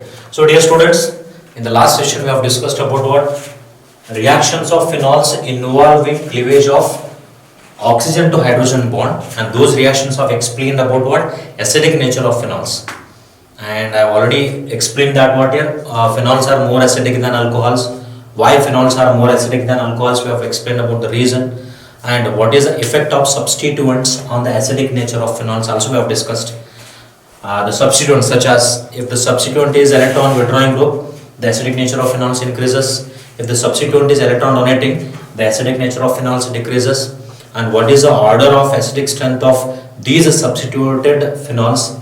So dear students, in the last session we have discussed about what? Reactions of phenols involving cleavage of oxygen to hydrogen bond, and those reactions have explained about what? Acidic nature of phenols. And I have already explained that what here phenols are more acidic than alcohols. Why phenols are more acidic than alcohols? We have explained about the reason, and what is the effect of substituents on the acidic nature of phenols also we have discussed. The substituents, such as if the substituent is electron withdrawing group, the acidic nature of phenols increases. If the substituent is electron donating, the acidic nature of phenols decreases. And what is the order of acidic strength of these substituted phenols,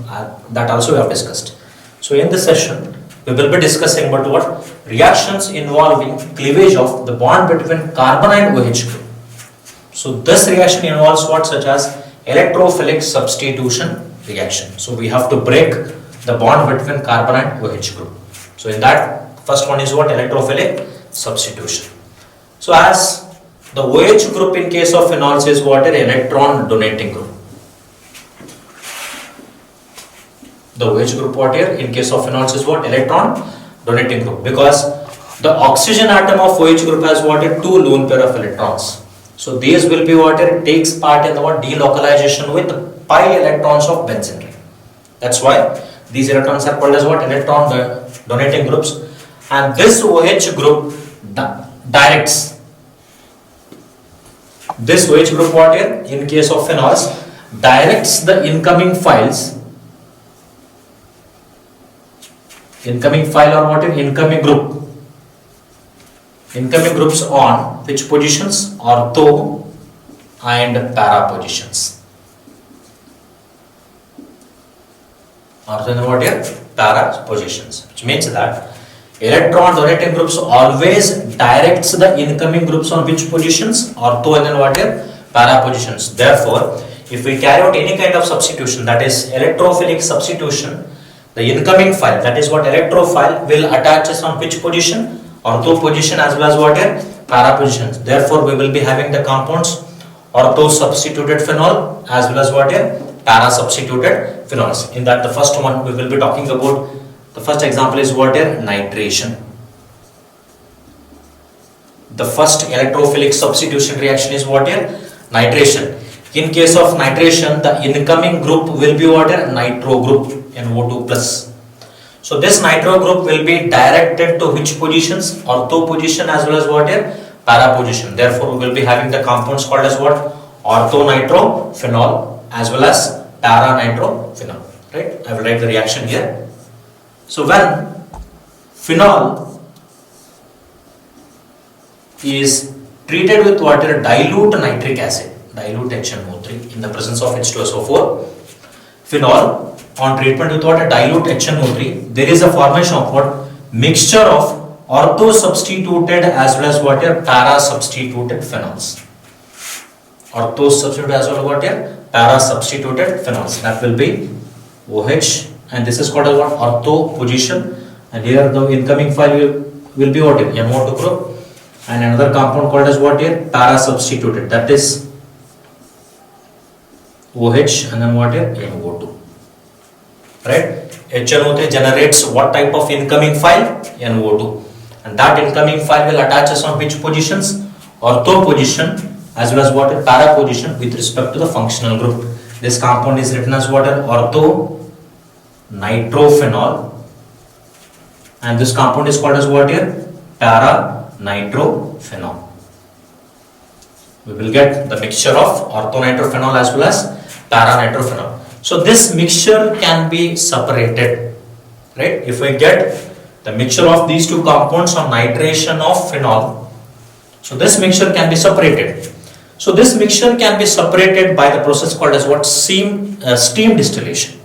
that also we have discussed. So in this session we will be discussing about what? Reactions involving cleavage of the bond between carbon and OH group. So this reaction involves what? Such as electrophilic substitution reaction. So we have to break the bond between carbon and OH group. So in that, first one is what? Electrophilic substitution. So as the OH group in case of phenols is what? An electron donating group. The OH group what here in case of phenols is what? Electron donating group, because the oxygen atom of OH group has what? Two lone pair of electrons. So these will be what? It takes part in the what? Delocalization with pi electrons of benzene ring. That's why these electrons are called as what? Electron donating groups. And this OH group directs this OH group what here in case of phenols directs the incoming file or what? Incoming groups on which positions? Ortho and para positions. Ortho and what here? Para positions. Which means that electron donating groups always directs the incoming groups on which positions? Ortho and then what here? Para positions. Therefore, if we carry out any kind of substitution, that is electrophilic substitution, the incoming file, that is what? Electrophile, will attach us on which position? Ortho position as well as what here? Para positions. Therefore, we will be having the compounds ortho substituted phenol as well as what here? Para substituted phenols. In that, the first one we will be talking about, the first example is what here? Nitration. The first electrophilic substitution reaction is what here? Nitration. In case of nitration, the incoming group will be what here? Nitro group, NO2 plus. So this nitro group will be directed to which positions? Ortho position as well as what here? Para position. Therefore, we will be having the compounds called as what? Ortho nitro phenol as well as para nitro phenol. Right? I will write the reaction here. So when phenol is treated with water, dilute nitric acid, dilute HNO3 in the presence of H2SO4, phenol on treatment with what? Dilute HNO3, there is a formation of what? Mixture of ortho substituted as well as what? Para substituted phenols. Ortho substituted as well as what? Para substituted phenols. That will be OH, and this is called as what? Ortho position, and here the incoming file will be what? NO2 group, and another compound called as what here? Para substituted, that is OH and then what here? NO2. Right? HNO3 generates what type of incoming file? NO2. And that incoming file will attach us on which positions? Ortho position as well as what? Para position with respect to the functional group. This compound is written as what? Ortho nitrophenol. And this compound is called as what here? Para nitrophenol. We will get the mixture of ortho nitrophenol as well as para nitrophenol. So this mixture can be separated, right? If we get the mixture of these two compounds on nitration of phenol, so this mixture can be separated. So this mixture can be separated by the process called as what? Steam distillation.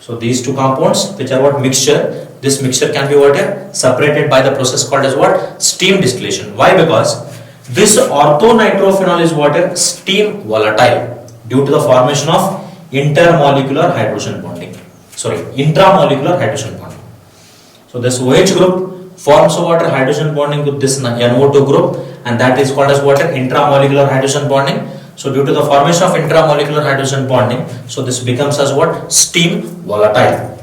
So these two compounds which are what? Mixture, this mixture can be what? Separated by the process called as what? Steam distillation. Why? Because this ortho nitrophenol is what? Steam volatile due to the formation of intramolecular hydrogen bonding. So this OH group forms a water hydrogen bonding with this NO2 group, and that is called as water intramolecular hydrogen bonding. So due to the formation of intramolecular hydrogen bonding, so this becomes as what? Steam volatile.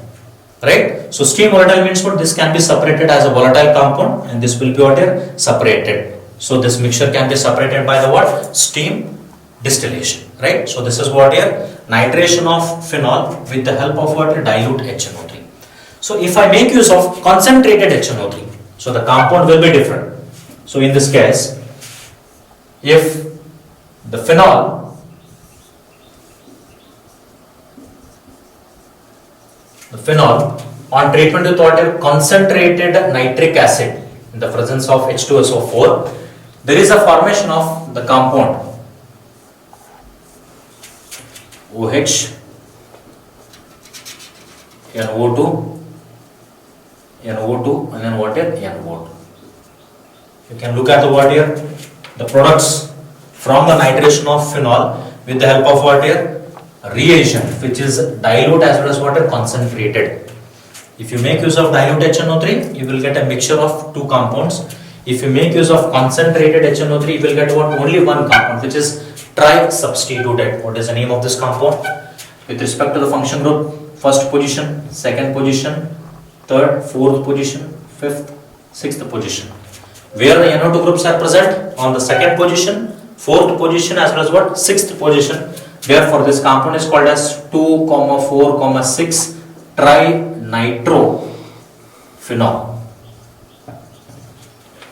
right? So steam volatile means what? This can be separated as a volatile compound, and this will be what here? Separated. So this mixture can be separated by the what? Steam distillation, right? So this is what here? Nitration of phenol with the help of what? Dilute HNO3. So if I make use of concentrated HNO3, so the compound will be different. So in this case, if the phenol on treatment with water concentrated nitric acid in the presence of H2SO4, there is a formation of the compound OH, NO2, and then what here? NO2. You can look at the what here? The products from the nitration of phenol with the help of what here? Reagent, which is dilute as well as water concentrated. If you make use of dilute HNO3, you will get a mixture of two compounds. If you make use of concentrated HNO3, you will get what? Only one compound, which is tri-substituted. What is the name of this compound? With respect to the function group, first position, second position, third, fourth position, fifth, sixth position. Where the NO2 groups are present? On the second position, fourth position as well as what? Sixth position. Therefore, this compound is called as 2,4,6 trinitrophenol.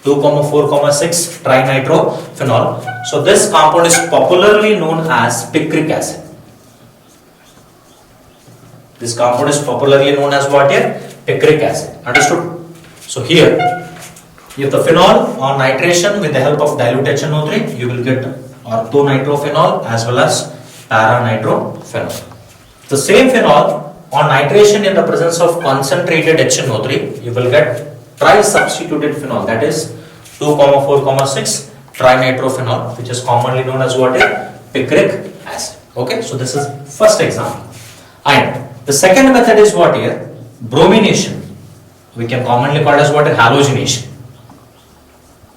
2,4,6 trinitrophenol. So this compound is popularly known as picric acid. This compound is popularly known as what here? Picric acid. Understood? So here, if the phenol on nitration with the help of dilute HNO3, you will get orthonitrophenol as well as paranitrophenol. The same phenol on nitration in the presence of concentrated HNO3, you will get tri-substituted phenol, that is 2,4,6 trinitrophenol, which is commonly known as what? Picric acid. Okay, so this is first example. And the second method is what here? Bromination. We can commonly call it as what? Halogenation.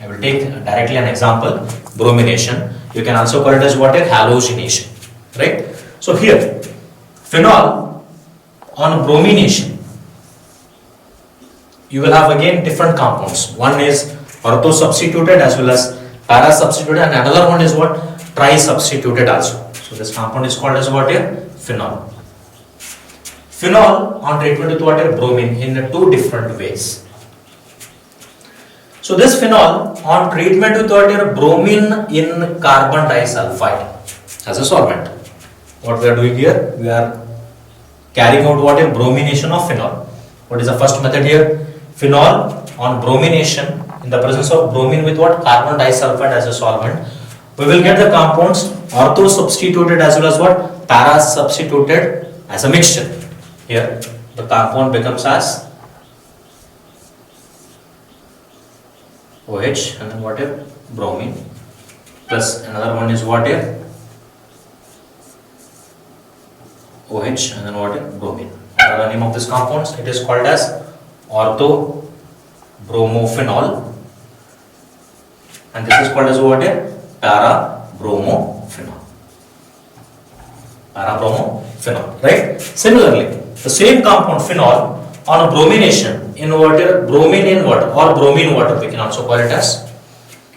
I will take directly an example, bromination. You can also call it as what? Halogenation. Right? So here, phenol on bromination, you will have again different compounds. One is ortho-substituted as well as para-substituted, and another one is what? Tri-substituted also. So this compound is called as what here? Phenol. Phenol on treatment with water bromine in two different ways. So this phenol on treatment with water bromine in carbon disulfide as a solvent. What we are doing here? We are carrying out what? Bromination of phenol. What is the first method here? Phenol on bromination in the presence of bromine with what? Carbon disulfide as a solvent. We will get the compounds ortho-substituted as well as what? Para-substituted as a mixture. Here the compound becomes as OH and then what here? Bromine, plus another one is what here? OH and then what here? Bromine. What are the name of this compounds? It is called as ortho-bromophenol, and this is called as what here? Para-bromophenol. Para-bromophenol, right? Similarly, the same compound phenol on a bromination in water, bromine in water or bromine water, we can also call it as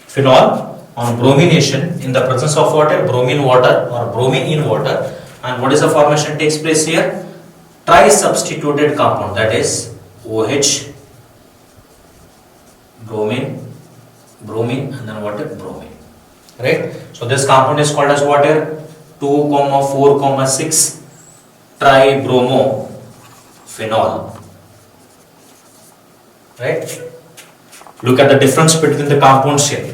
phenol on bromination in the presence of water, bromine water or bromine in water. And what is the formation takes place here? Tri-substituted compound, that is OH, bromine, and then what? Bromine. Right? So this compound is called as what here? 2,4,6 tribromophenol. Right? Look at the difference between the compounds here.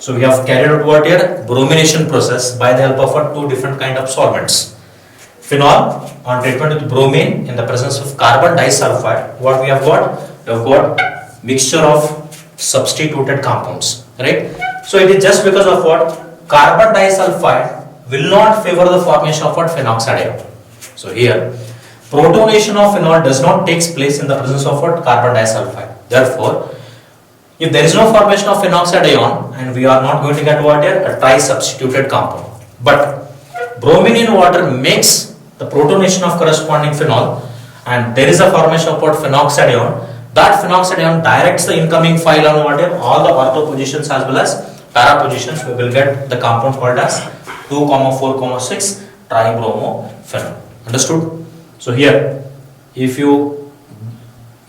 So we have carried out what here? Bromination process by the help of two different kind of solvents. Phenol on treatment with bromine in the presence of carbon disulfide. What we have got? We have got mixture of substituted compounds. Right? So it is just because of what? Carbon disulfide will not favor the formation of what? Phenoxide ion. So here, protonation of phenol does not take place in the presence of what? Carbon disulfide. Therefore, if there is no formation of phenoxide ion, and we are not going to get what here? A tri-substituted compound. But bromine in water makes the protonation of corresponding phenol, and there is a formation of what phenoxide ion. That phenoxide ion directs the incoming file on what all the ortho positions as well as para positions. We will get the compound called as 2,4,6 tribromophenol. Understood? So here, if you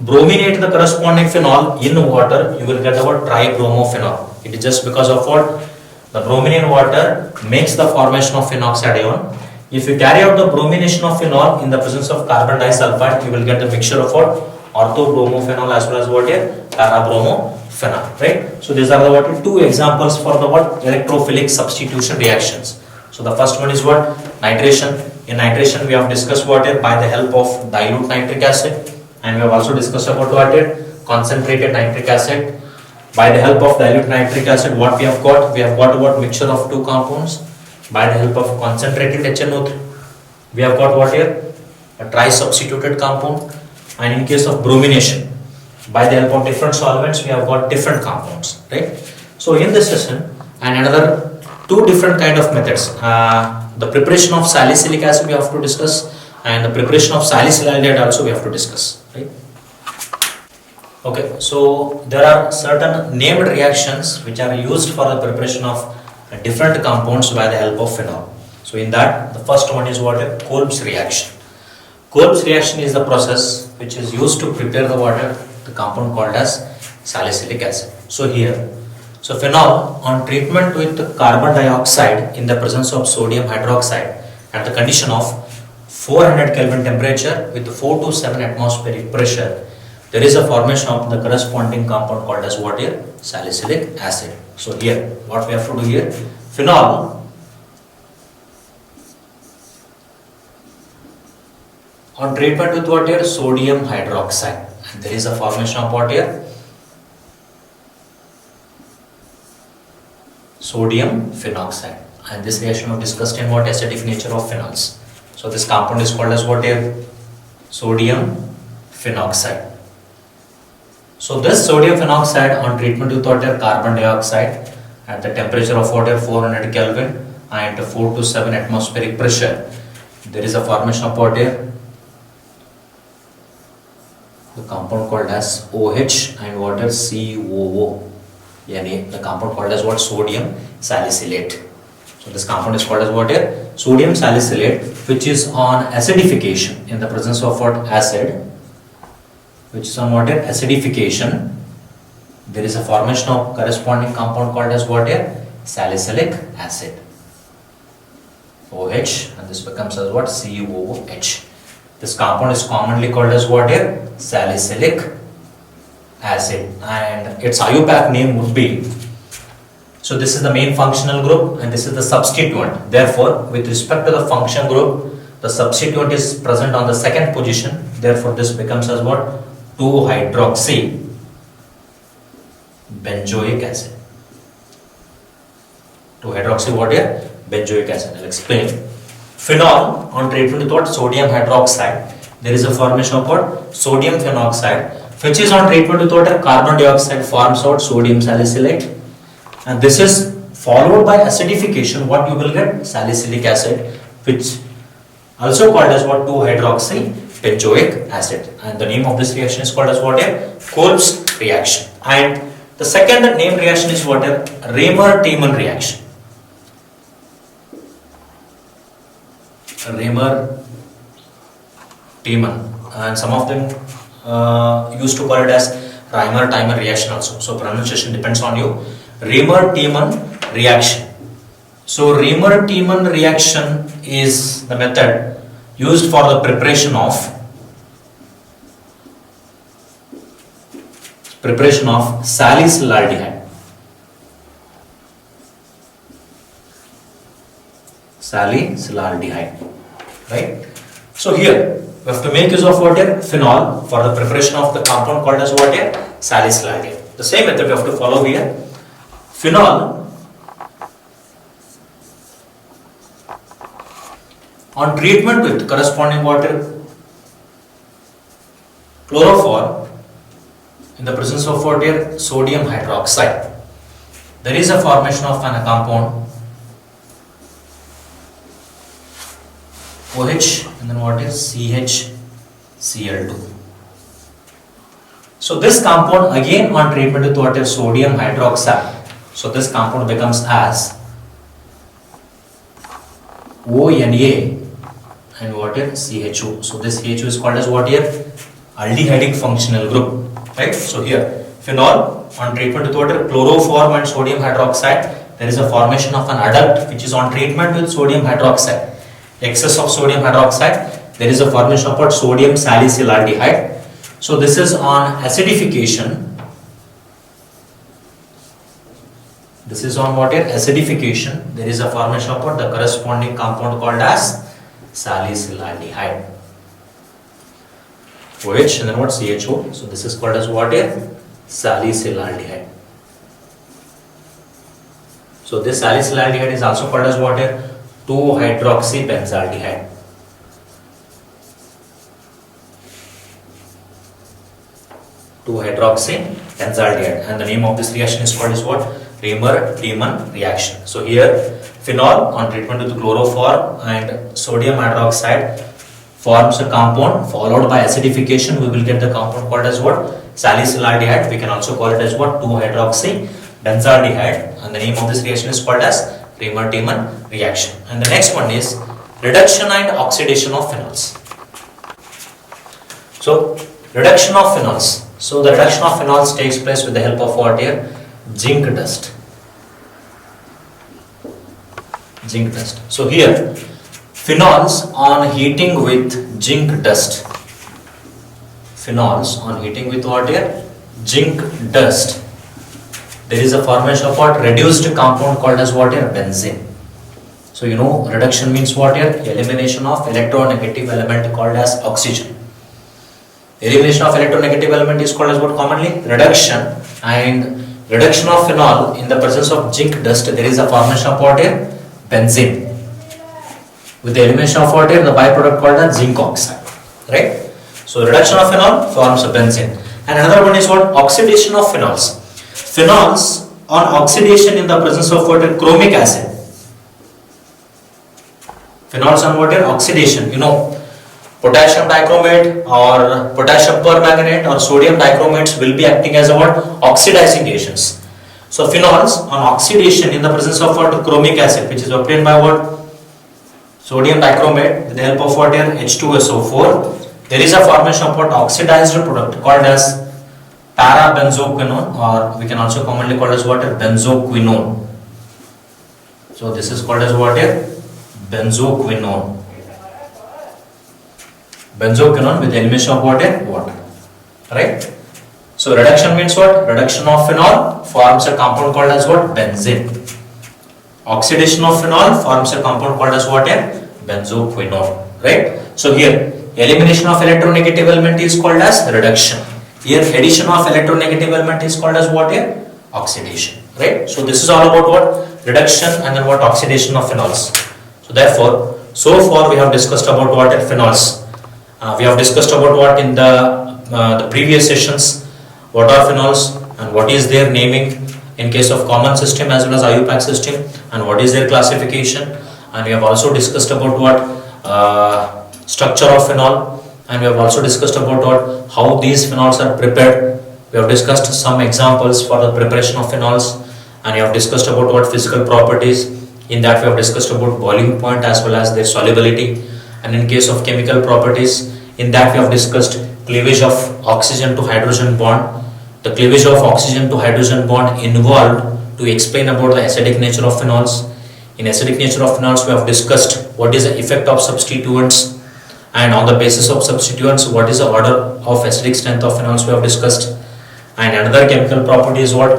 brominate the corresponding phenol in water, you will get the word tribromophenol. It is just because of what the bromine in water makes the formation of phenoxide ion. If you carry out the bromination of phenol in the presence of carbon disulfide, you will get the mixture of what orthobromophenol as well as what here parabromophenol, right? So these are the what two examples for the what electrophilic substitution reactions. So the first one is what nitration. In nitration, we have discussed what here by the help of dilute nitric acid, and we have also discussed about what here concentrated nitric acid. By the help of dilute nitric acid, what we have got? We have got what mixture of two compounds. By the help of concentrated HNO3, we have got what here a tri-substituted compound, and in case of bromination, by the help of different solvents, we have got different compounds, right? So in this session, and another two different kind of methods. The preparation of salicylic acid we have to discuss, and the preparation of salicylaldehyde also we have to discuss, right? Okay, so there are certain named reactions which are used for the preparation of different compounds by the help of phenol. So in that, the first one is what a Kolb's reaction. Kolb's reaction is the process which is used to prepare the water, the compound called as salicylic acid. So here, so phenol on treatment with carbon dioxide in the presence of sodium hydroxide at the condition of 400 Kelvin temperature with 4 to 7 atmospheric pressure, there is a formation of the corresponding compound called as what here? Salicylic acid. So here, what we have to do here, phenol on treatment with what here? Sodium hydroxide. And there is a formation of what here? Sodium phenoxide. And this reaction was discussed in what acidic nature of phenols. So this compound is called as what here? Sodium phenoxide. So this sodium phenoxide on treatment with water carbon dioxide at the temperature of water 400 Kelvin and 4 to 7 atmospheric pressure, there is a formation of water, the compound called as OH and water COO. Yani the compound called as what? Sodium salicylate. So this compound is called as water sodium salicylate, which is on acidification in the presence of what? Acid. Which is on what? Acidification. There is a formation of corresponding compound called as what? Salicylic acid. OH, and this becomes as what? COOH. This compound is commonly called as what? Salicylic acid, and its IUPAC name would be. So this is the main functional group, and this is the substituent. Therefore, with respect to the function group, the substituent is present on the second position. Therefore, this becomes as what? 2-hydroxy benzoic acid. 2-hydroxy what here? Benzoic acid. I'll explain. Phenol on treatment with what? Sodium hydroxide. There is a formation of what? Sodium phenoxide, which is on treatment with what? Carbon dioxide forms out sodium salicylate, and this is followed by acidification. What you will get? Salicylic acid, which also called as what? 2-hydroxy benzoic acid, and the name of this reaction is called as what? Kolb's reaction. And the second named reaction is what? Raymer-Tiemann reaction. Raymer-Tiemann, and some of them used to call it as Reimer-Tiemann reaction also. So pronunciation depends on you. Raymer-Tiemann reaction. So Raymer-Tiemann reaction is the method used for the preparation of salicylaldehyde. Salicylaldehyde, right? So here we have to make use of what? Phenol for the preparation of the compound called as what? Salicylaldehyde. The same method we have to follow here. Phenol on treatment with corresponding water chloroform in the presence of what? Sodium hydroxide, there is a formation of a compound OH and then what is CH Cl2. So this compound again on treatment with what is sodium hydroxide. So this compound becomes as ONA and what is CHO. So this CHO is called as what here? Aldehydic functional group. Right? So here phenol on treatment with water, chloroform and sodium hydroxide, there is a formation of an adduct which is on treatment with sodium hydroxide. Excess of sodium hydroxide, there is a formation of what? Sodium salicylaldehyde. So this is on acidification. This is on what here? Acidification. There is a formation of what? The corresponding compound called as salicylaldehyde. OH and then what? CHO. So this is called as what here? Salicylaldehyde. So this salicylaldehyde is also called as what here? 2-hydroxybenzaldehyde. 2-hydroxybenzaldehyde, and the name of this reaction is called as what? Raymer-Tiemann reaction. So here phenol on treatment with chloroform and sodium hydroxide forms a compound, followed by acidification we will get the compound called as what? Salicylaldehyde. We can also call it as what? 2-hydroxybenzaldehyde, and the name of this reaction is called as Raymer-Tiemann reaction. And the next one is reduction and oxidation of phenols. So reduction of phenols. So the reduction of phenols takes place with the help of what here? Zinc dust. Zinc dust. So here phenols on heating with zinc dust. Phenols on heating with what here? Zinc dust. There is a formation of what? Reduced compound called as what here? Benzene. So you know reduction means what here? Elimination of electronegative element called as oxygen. Elimination of electronegative element is called as what commonly? Reduction. And reduction of phenol in the presence of zinc dust, there is a formation of what here? Benzene. With the elimination of what here? The byproduct called as zinc oxide. Right? So reduction of phenol forms a benzene. And another one is what? Oxidation of phenols. Phenols on oxidation in the presence of what? Chromic acid. Phenols on what? Oxidation. You know, potassium dichromate or potassium permanganate or sodium dichromates will be acting as a what? Oxidizing agents. So phenols on oxidation in the presence of what? Chromic acid, which is obtained by what? Sodium dichromate with the help of what here? H2SO4. There is a formation of what? Oxidized product called as parabenzoquinone, or we can also commonly call as what? Benzoquinone. So this is called as what here? Benzoquinone. Benzoquinone with the elimination of what here? Water. Right? So reduction means what? Reduction of phenol forms a compound called as what? Benzene. Oxidation of phenol forms a compound called as what here? Benzoquinone. Right? So here elimination of electronegative element is called as reduction. Here addition of electronegative element is called as what here? Oxidation. Right? So this is all about what? Reduction and then what? Oxidation of phenols. So therefore, so far we have discussed about what? Phenols. We have discussed about what in the previous sessions, what are phenols and what is their naming in case of common system as well as IUPAC system, and what is their classification, and we have also discussed about what structure of phenol, and we have also discussed about what how these phenols are prepared. We have discussed some examples for the preparation of phenols, and we have discussed about what physical properties. In that we have discussed about boiling point as well as their solubility. And in case of chemical properties, in that we have discussed cleavage of oxygen to hydrogen bond, the cleavage of oxygen to hydrogen bond involved to explain about the acidic nature of phenols. In acidic nature of phenols, we have discussed what is the effect of substituents, and on the basis of substituents, what is the order of acidic strength of phenols we have discussed. And another chemical property is what?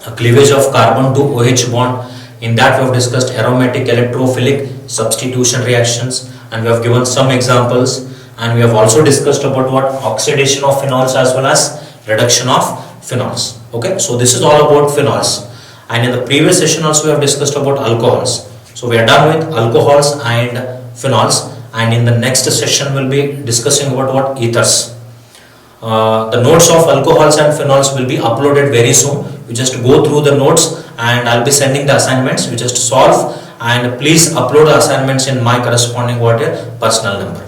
A cleavage of carbon to OH bond. In that we have discussed aromatic electrophilic substitution reactions, and we have given some examples, and we have also discussed about what? Oxidation of phenols as well as reduction of phenols. Okay, so this is all about phenols. And in the previous session also we have discussed about alcohols. So we are done with alcohols and phenols, and in the next session we'll be discussing about what? Ethers. The notes of alcohols and phenols will be uploaded very soon. You just go through the notes and I'll be sending the assignments. You just solve, and please upload the assignments in my corresponding personal number.